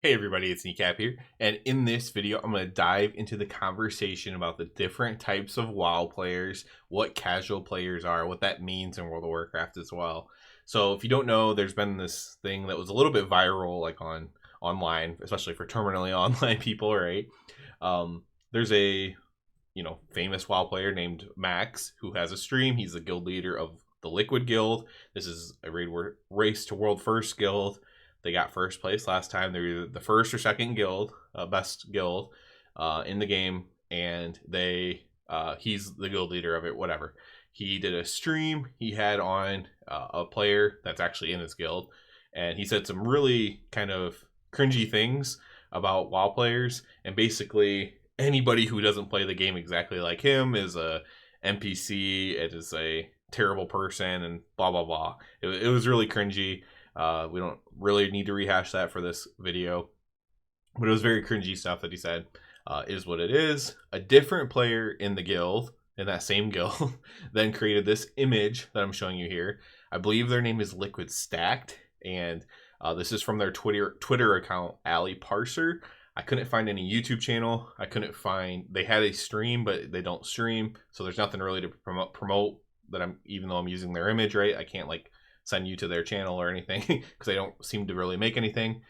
Hey everybody, it's Kneecap here, and in this video I'm going to dive into the conversation about the different types of WoW players, what casual players are, what that means in World of Warcraft as well. So if you don't know, there's been this thing that was a little bit viral like on online, especially for terminally online people, right? There's a famous WoW player named Max who has a stream. He's the guild leader of the Liquid Guild. This is a race to world first guild. They got first place last time. They're either the first or second guild, best guild in the game, and he's the guild leader of it. Whatever. He did a stream. He had on a player that's actually in his guild, and he said some really kind of cringy things about WoW players, and basically anybody who doesn't play the game exactly like him is a NPC. It is a terrible person, and blah blah blah. It was really cringy. We don't really need to rehash that for this video, but it was very cringy stuff that he said. Is what it is. A different player in the guild, in that same guild, then created this image that I'm showing you here. I believe their name is Liquid Stacked, and this is from their Twitter account, Alley Parser. I couldn't find any YouTube channel. I couldn't find. They had a stream, but they don't stream, so there's nothing really to promote that even though I'm using their image, right? I can't like send you to their channel or anything because they don't seem to really make anything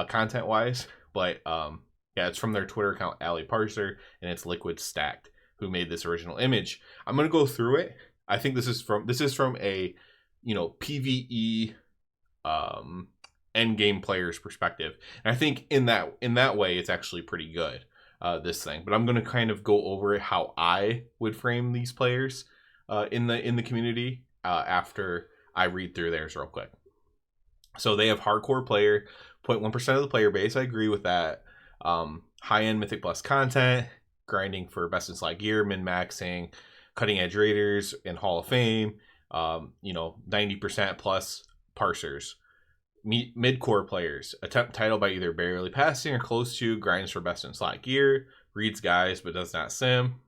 content wise. But yeah, it's from their Twitter account, Alley Parser, and it's Liquid Stacked who made this original image. I'm gonna go through it. I think this is from a PvE end game player's perspective, and I think in that way it's actually pretty good, this thing. But I'm gonna kind of go over it how I would frame these players in the community after I read through theirs real quick. So they have hardcore player, 0.1% of the player base. I agree with that. High-end Mythic Plus content, grinding for best in slot gear, min-maxing, cutting-edge raiders, and Hall of Fame. 90% plus parsers. Mid-core players, attempt title by either barely passing or close to, grinds for best in slot gear, reads guys but does not sim.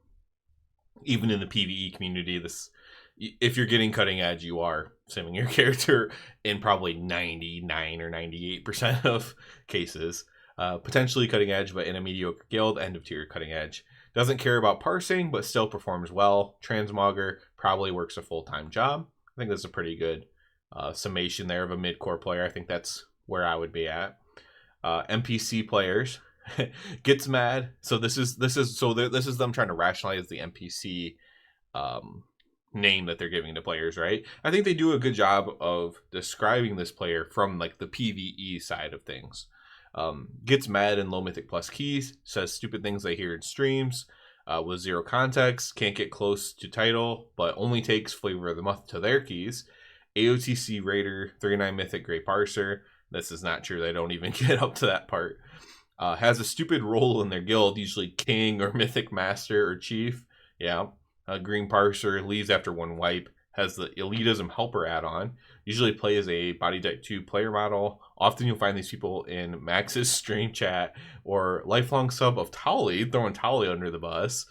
Even in the PvE community, if you're getting cutting edge, you are simming your character in probably 99 or 98% of cases. Potentially cutting edge, but in a mediocre guild, end of tier cutting edge. Doesn't care about parsing, but still performs well. Transmogger probably works a full-time job. I think that's a pretty good summation there of a mid-core player. I think that's where I would be at. NPC players gets mad. So this is them trying to rationalize the NPC name that they're giving to players, right? I think they do a good job of describing this player from like the PvE side of things. Gets mad in low mythic plus keys, says stupid things they hear in streams, with zero context, can't get close to title, but only takes flavor of the month to their keys. AOTC Raider, 39 mythic Grey Parser. This is not true. They don't even get up to that part. Has a stupid role in their guild, usually king or mythic master or chief. Yeah. Green Parser, leaves after one wipe, has the elitism helper add-on, usually plays a body type 2 player model. Often you'll find these people in Max's stream chat or lifelong sub of Tolly, throwing Tolly under the bus.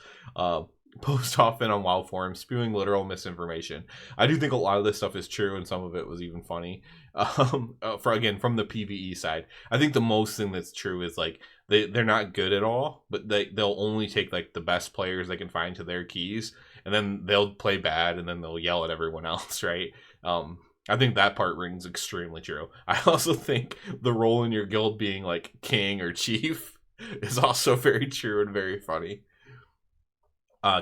Post often on WoW forums, spewing literal misinformation. I do think a lot of this stuff is true, and some of it was even funny. From the PvE side, I think the most thing that's true is like they're not good at all, but they'll only take like the best players they can find to their keys, and then they'll play bad, and then they'll yell at everyone else, right? I think that part rings extremely true. I also think the role in your guild being like king or chief is also very true and very funny.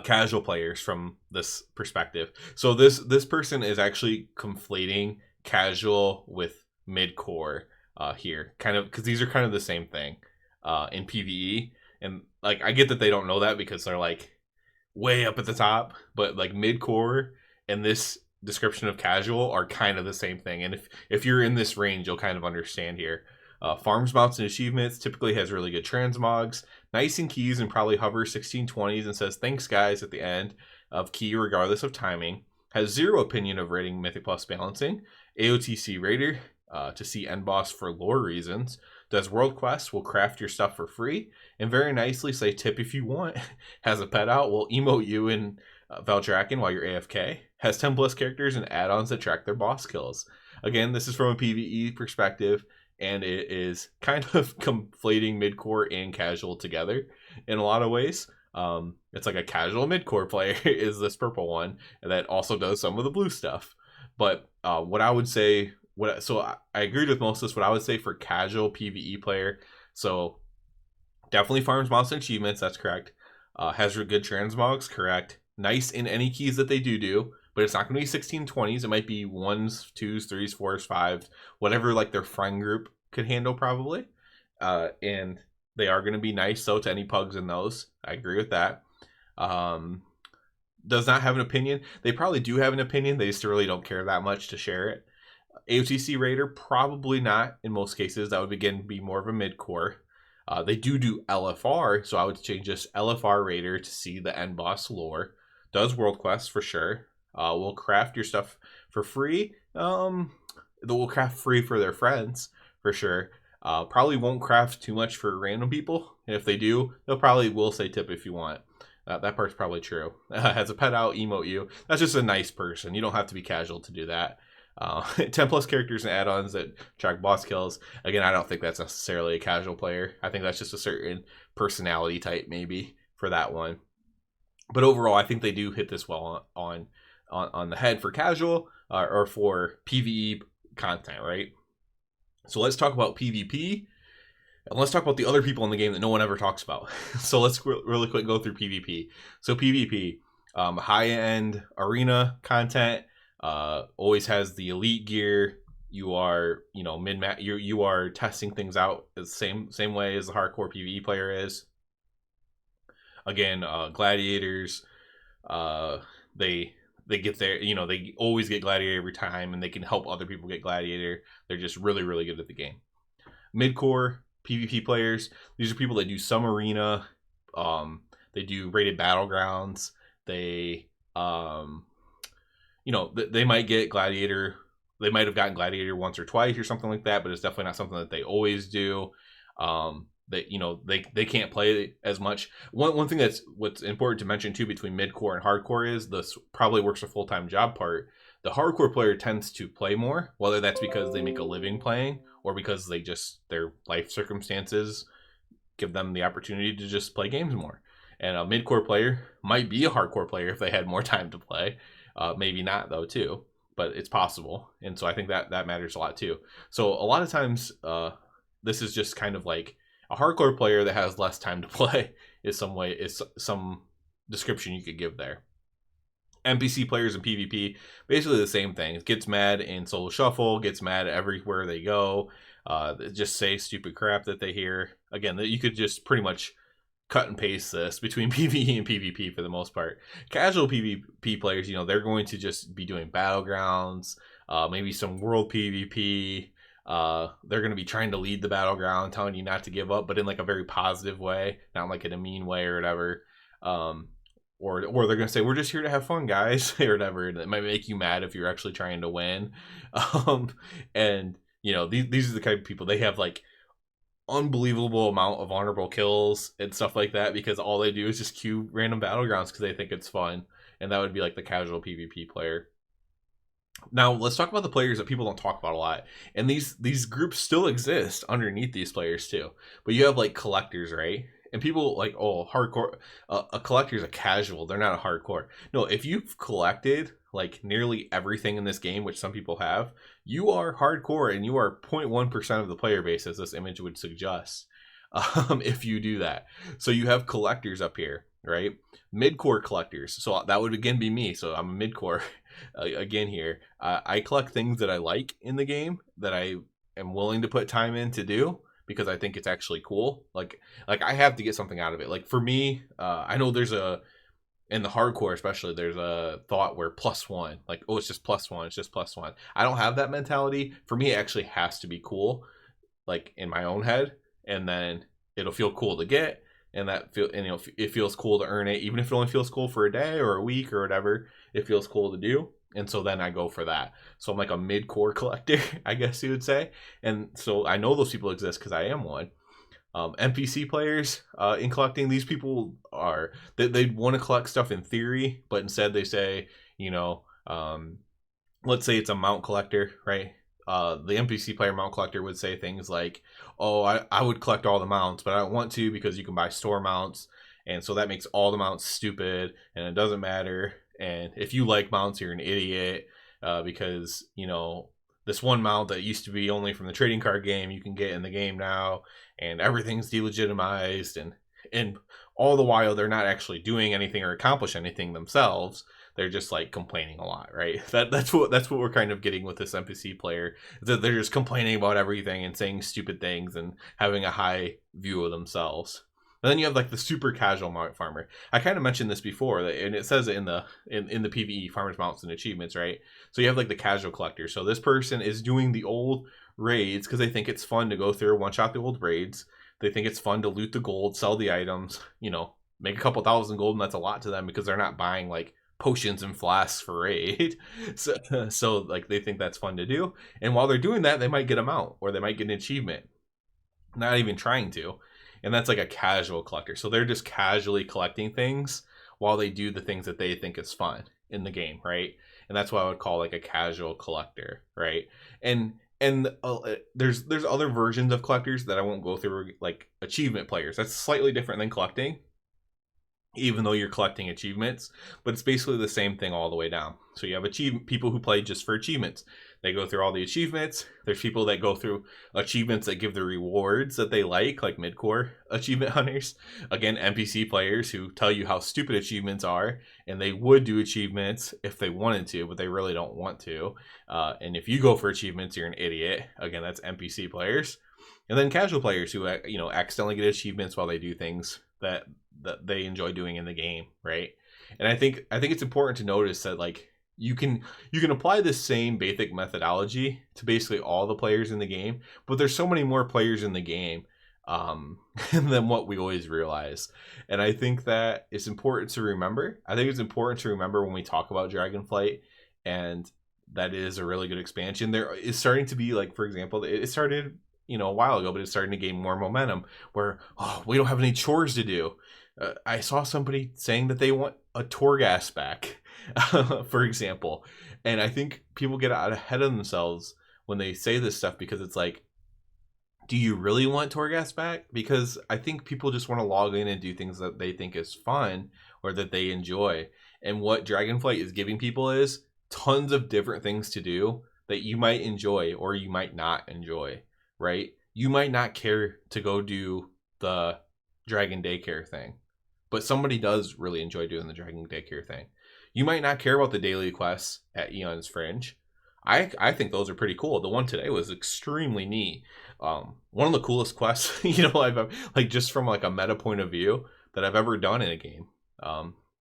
Casual players from this perspective. So this person is actually conflating casual with mid-core here, kind of, because these are kind of the same thing in PvE. And like I get that they don't know that because they're like way up at the top, but like mid-core and this description of casual are kind of the same thing. And if you're in this range, you'll kind of understand here. Farms, mounts, and achievements, typically has really good transmogs, nice in keys, and probably hovers 1620s and says thanks guys at the end of key regardless of timing. Has zero opinion of rating Mythic Plus balancing. AOTC Raider to see end boss for lore reasons. Does world quests, will craft your stuff for free, and very nicely say tip if you want. Has a pet out, will emote you in Valdraken while you're AFK. Has 10 plus characters and add-ons that track their boss kills. Again, this is from a PvE perspective. and it is kind of conflating mid-core and casual together in a lot of ways. It's like a casual mid-core player is this purple one, and that also does some of the blue stuff. But what I would say, I agreed with most of this. What I would say for casual PvE player, so definitely farms monster achievements. That's correct. Has good transmogs, correct. Nice in any keys that they do, but it's not going to be 1620s. It might be 1s, 2s, 3s, 4s, 5s, whatever like their friend group could handle probably. And they are going to be nice, so to any pugs in those. I agree with that. Does not have an opinion. They probably do have an opinion. They just really don't care that much to share it. AOTC Raider, probably not in most cases. That would again be more of a mid-core. They do LFR, so I would change this LFR Raider to see the end boss lore. Does world quests for sure. Will craft your stuff for free. They will craft free for their friends for sure. Probably won't craft too much for random people. And if they do, they'll probably will say tip if you want. That part's probably true. Has a pet out, emote you. That's just a nice person. You don't have to be casual to do that. 10 plus characters and add-ons that track boss kills. Again, I don't think that's necessarily a casual player. I think that's just a certain personality type maybe for that one. But overall, I think they do hit this well on the head for casual or for PvE content, right? So let's talk about PvP. And let's talk about the other people in the game that no one ever talks about. So let's really quick go through PvP. So PvP, high-end arena content, always has the elite gear. You are, mid-match. You are testing things out the same way as the hardcore PvE player is. Again, gladiators, they get there. They always get gladiator every time, and they can help other people get gladiator. They're just really, really good at the game. Mid-core PvP players, these are people that do some arena, they do rated battlegrounds, they they might get gladiator, they might have gotten gladiator once or twice or something like that, but it's definitely not something that they always do. They can't play as much. One thing what's important to mention too between mid-core and hardcore is this probably works a full-time job part. The hardcore player tends to play more, whether that's because they make a living playing or because their life circumstances give them the opportunity to just play games more. And a mid-core player might be a hardcore player if they had more time to play. Maybe not though too, but it's possible. And so I think that matters a lot too. So a lot of times this is just kind of like a hardcore player that has less time to play is some description you could give there. NPC players in PvP, basically the same thing. It gets mad in solo shuffle, gets mad everywhere they go, just say stupid crap that they hear. Again, you could just pretty much cut and paste this between PvE and PvP for the most part. Casual PvP players, they're going to just be doing battlegrounds, maybe some world PvP. They're going to be trying to lead the battleground, telling you not to give up, but in like a very positive way, not like in a mean way or whatever. Or they're going to say, we're just here to have fun, guys, or whatever. And it might make you mad if you're actually trying to win. And, these are the kind of people, they have like unbelievable amount of honorable kills and stuff like that because all they do is just queue random battlegrounds because they think it's fun. And that would be like the casual PvP player. Now, let's talk about the players that people don't talk about a lot. And these groups still exist underneath these players too. But you have like collectors, right? And people like, oh, hardcore, a collector is a casual. They're not a hardcore. No, if you've collected like nearly everything in this game, which some people have, you are hardcore and you are 0.1% of the player base, as this image would suggest, if you do that. So you have collectors up here, right? Mid-core collectors. So that would again be me. So I'm a mid-core again here. I collect things that I like in the game that I am willing to put time in to do, because I think it's actually cool. Like I have to get something out of it. Like for me, I know in the hardcore especially, there's a thought where +1, like, oh, it's just +1, it's just +1. I don't have that mentality. For me, it actually has to be cool, like in my own head, and then it'll feel cool to get, and it feels cool to earn it, even if it only feels cool for a day or a week or whatever. It feels cool to do. And so then I go for that. So I'm like a mid-core collector, I guess you would say. And so I know those people exist because I am one. NPC players in collecting, these people are, they want to collect stuff in theory, but instead they say, let's say it's a mount collector, right? the NPC player mount collector would say things like, oh, I would collect all the mounts, but I don't want to because you can buy store mounts. And so that makes all the mounts stupid and it doesn't matter. And if you like mounts, you're an idiot because, this one mount that used to be only from the trading card game, you can get in the game now, and everything's delegitimized. And all the while, they're not actually doing anything or accomplish anything themselves. They're just like complaining a lot, right? That's what we're kind of getting with this NPC player. That they're just complaining about everything and saying stupid things and having a high view of themselves. And then you have like the super casual mount farmer. I kind of mentioned this before, and it says it in the PvE farmers mounts and achievements, right? So you have like the casual collector. So this person is doing the old raids because they think it's fun to go through one shot the old raids. They think it's fun to loot the gold, sell the items, make a couple thousand gold, and that's a lot to them because they're not buying like potions and flasks for raid. So like they think that's fun to do. And while they're doing that, they might get a mount or they might get an achievement. Not even trying to. And that's like a casual collector. So they're just casually collecting things while they do the things that they think is fun in the game, right? And that's what I would call like a casual collector, right? And there's other versions of collectors that I won't go through, like achievement players. That's slightly different than collecting, even though you're collecting achievements, but it's basically the same thing all the way down. So you have people who play just for achievements. They go through all the achievements. There's people that go through achievements that give the rewards that they like mid-core achievement hunters. Again, NPC players who tell you how stupid achievements are, and they would do achievements if they wanted to, but they really don't want to. And if you go for achievements, you're an idiot. Again, that's NPC players. And then casual players who accidentally get achievements while they do things that they enjoy doing in the game, right? And I think it's important to notice that like you can apply this same basic methodology to basically all the players in the game, but there's so many more players in the game than what we always realize. And I think that it's important to remember. I think it's important to remember when we talk about Dragonflight, and that is a really good expansion. There is starting to be, like, for example, it started a while ago, but it's starting to gain more momentum where, we don't have any chores to do. I saw somebody saying that they want a Torghast back, for example. And I think people get out ahead of themselves when they say this stuff, because it's like, do you really want Torghast back? Because I think people just want to log in and do things that they think is fun or that they enjoy. And what Dragonflight is giving people is tons of different things to do that you might enjoy or you might not enjoy, right? You might not care to go do the Dragon Daycare thing, but somebody does really enjoy doing the Dragon Daycare thing. You might not care about the daily quests at Aeon's Fringe. I think those are pretty cool. The one today was extremely neat. One of the coolest quests, I've like, just from like a meta point of view, that I've ever done in a game.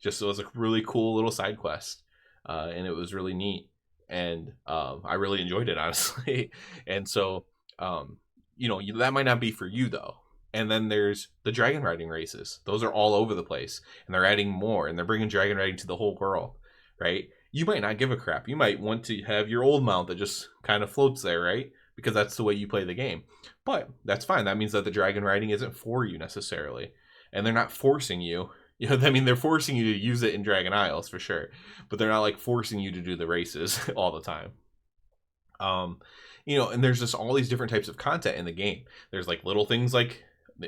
Just, it was a really cool little side quest, and it was really neat, and I really enjoyed it, honestly. And so, that might not be for you though. And then there's the dragon riding races. Those are all over the place, and they're adding more, and they're bringing dragon riding to the whole world, right? You might not give a crap. You might want to have your old mount that just kind of floats there, right? Because that's the way you play the game. But that's fine. That means that the dragon riding isn't for you necessarily, and they're not forcing you. They're forcing you to use it in Dragon Isles for sure, but they're not like forcing you to do the races all the time. And there's just all these different types of content in the game. There's like little things like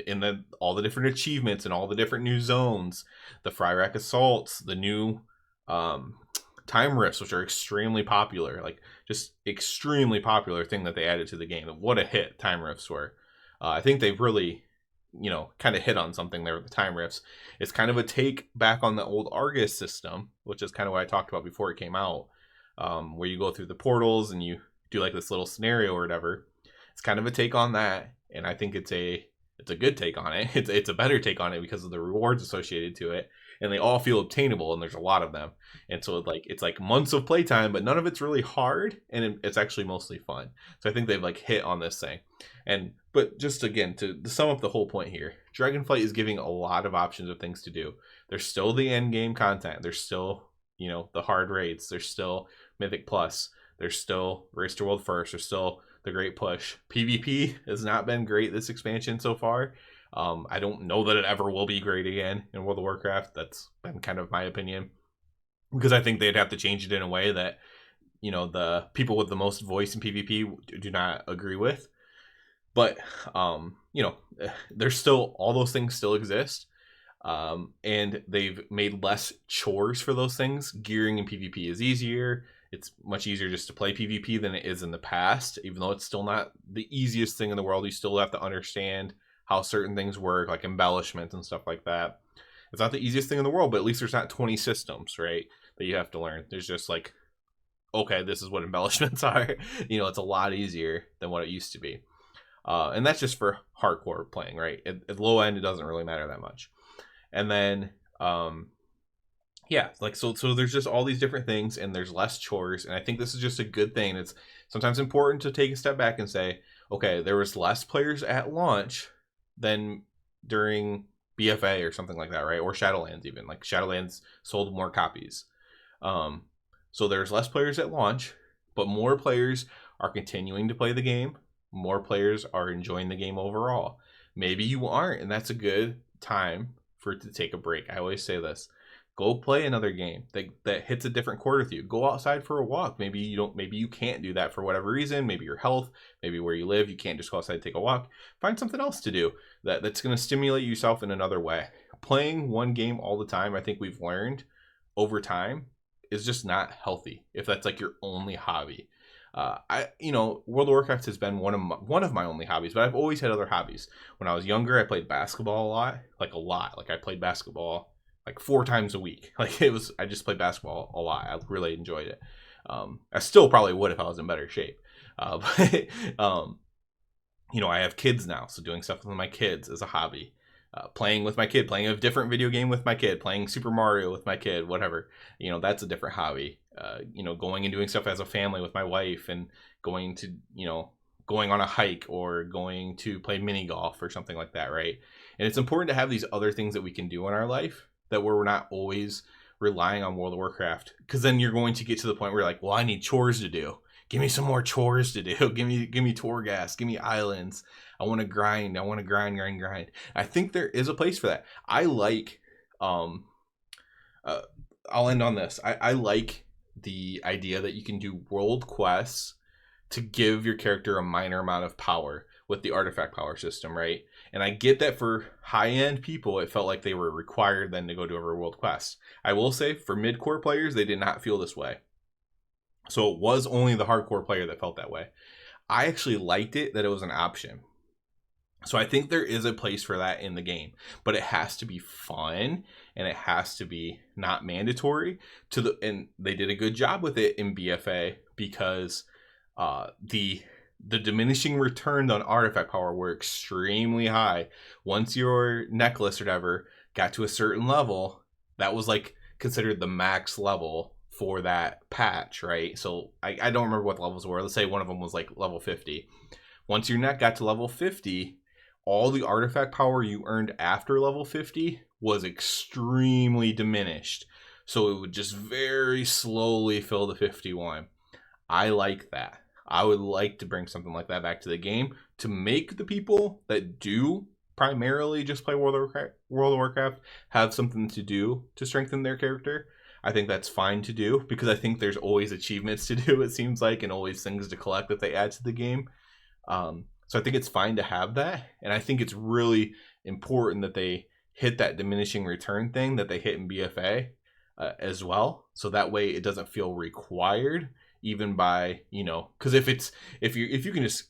in all the different achievements and all the different new zones, the Fryrack assaults, the new time rifts, which are extremely popular, like just extremely popular thing that they added to the game. What a hit time rifts were. I think they've really kind of hit on something there with the time rifts. It's kind of a take back on the old Argus system, which is kind of what I talked about before it came out, where you go through the portals and you do like this little scenario or whatever. It's kind of a take on that, and I think it's a good take on it. It's a better take on it because of the rewards associated to it, and they all feel obtainable, and there's a lot of them. And so it's like months of playtime, but none of it's really hard, and it's actually mostly fun. So I think they've like hit on this thing. But just again, to sum up the whole point here, Dragonflight is giving a lot of options of things to do. There's still the end game content. There's still the hard raids. There's still Mythic Plus. There's still Race to World First. There's still the Great Push. PvP has not been great this expansion so far. I don't know that it ever will be great again in World of Warcraft. That's been kind of my opinion, because I think they'd have to change it in a way that you know, the people with the most voice in PvP do not agree with. But you know, there's still, all those things still exist. And they've made less chores for those things. Gearing in PvP is easier. It's much easier just to play PvP than it is in the past, even though it's still not the easiest thing in the world. You still have to understand how certain things work, like embellishment and stuff like that. It's not the easiest thing in the world, but at least there's not 20 systems, right, that you have to learn. There's just like, okay, this is what embellishments are. You know, it's a lot easier than what it used to be. And that's just for hardcore playing, right? At low end, it doesn't really matter that much. And then, yeah, like, so there's just all these different things, and there's less chores. And I think this is just a good thing. It's sometimes important to take a step back and say, okay, there was less players at launch than during BFA or something like that, right? Or Shadowlands, even. Like, Shadowlands sold more copies. So there's less players at launch, but more players are continuing to play the game. More players are enjoying the game overall. Maybe you aren't, and that's a good time for it to take a break. I always say this: go play another game that hits a different chord with you. Go outside for a walk. Maybe you can't do that for whatever reason. Maybe your health, maybe where you live, you can't just go outside and take a walk. Find something else to do that's going to stimulate yourself in another way. Playing one game all the time, I think we've learned over time, is just not healthy if that's like your only hobby. World of Warcraft has been one of my only hobbies, but I've always had other hobbies. When I was younger, I played basketball a lot. Like, I played basketball like 4 times a week. I just played basketball a lot. I really enjoyed it. I still probably would if I was in better shape. But I have kids now, so doing stuff with my kids is a hobby. Playing with my kid, playing a different video game with my kid, playing Super Mario with my kid, whatever, that's a different hobby. Going and doing stuff as a family with my wife, and going on a hike, or going to play mini golf or something like that, right? And it's important to have these other things that we can do in our life, that we're not always relying on World of Warcraft, because then you're going to get to the point where you're like, well, I need chores to do. Give me some more chores to do. Give me Torghast. Give me islands. I want to grind. grind. I think there is a place for that. I like, I'll end on this. I like the idea that you can do world quests to give your character a minor amount of power with the artifact power system, right? And I get that for high-end people, it felt like they were required then to go do a world quest. I will say, for mid-core players, they did not feel this way. So it was only the hardcore player that felt that way. I actually liked it that it was an option. So I think there is a place for that in the game, but it has to be fun, and it has to be not mandatory and they did a good job with it in BFA, because the diminishing returns on artifact power were extremely high. Once your necklace or whatever got to a certain level, that was like considered the max level for that patch, right? So I don't remember what the levels were. Let's say one of them was like level 50. Once your net got to level 50, all the artifact power you earned after level 50 was extremely diminished. So it would just very slowly fill the 51. I like that. I would like to bring something like that back to the game, to make the people that do primarily just play World of Warcraft have something to do to strengthen their character. I think that's fine to do, because I think there's always achievements to do, it seems like, and always things to collect that they add to the game. So I think it's fine to have that. And I think it's really important that they hit that diminishing return thing that they hit in BFA as well. So that way it doesn't feel required, even by, because if you can just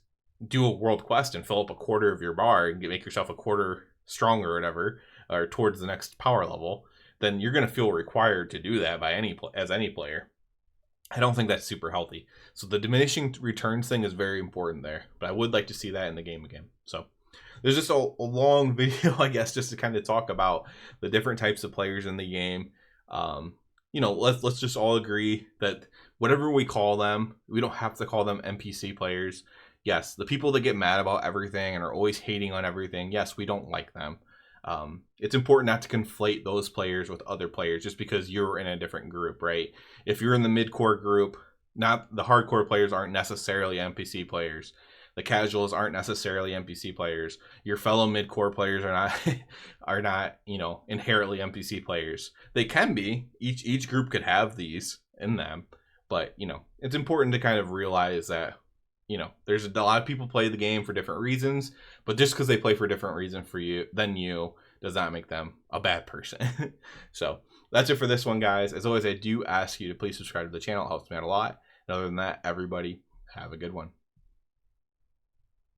do a world quest and fill up a quarter of your bar and make yourself a quarter stronger or whatever, or towards the next power level, then you're going to feel required to do that by any player. I don't think that's super healthy. So the diminishing returns thing is very important there, but I would like to see that in the game again. So there's just a long video, I guess, just to kind of talk about the different types of players in the game. Let's just all agree that whatever we call them, we don't have to call them NPC players. Yes, the people that get mad about everything and are always hating on everything, yes, we don't like them. It's important not to conflate those players with other players just because you're in a different group, right? If you're in the mid-core group, not the hardcore players aren't necessarily NPC players. The casuals aren't necessarily NPC players. Your fellow mid-core players are not inherently NPC players. They can be. Each group could have these in them, But, it's important to kind of realize that, there's a lot of people play the game for different reasons, but just because they play for a different reason than you does not make them a bad person. So that's it for this one, guys. As always, I do ask you to please subscribe to the channel. It helps me out a lot. And other than that, everybody have a good one.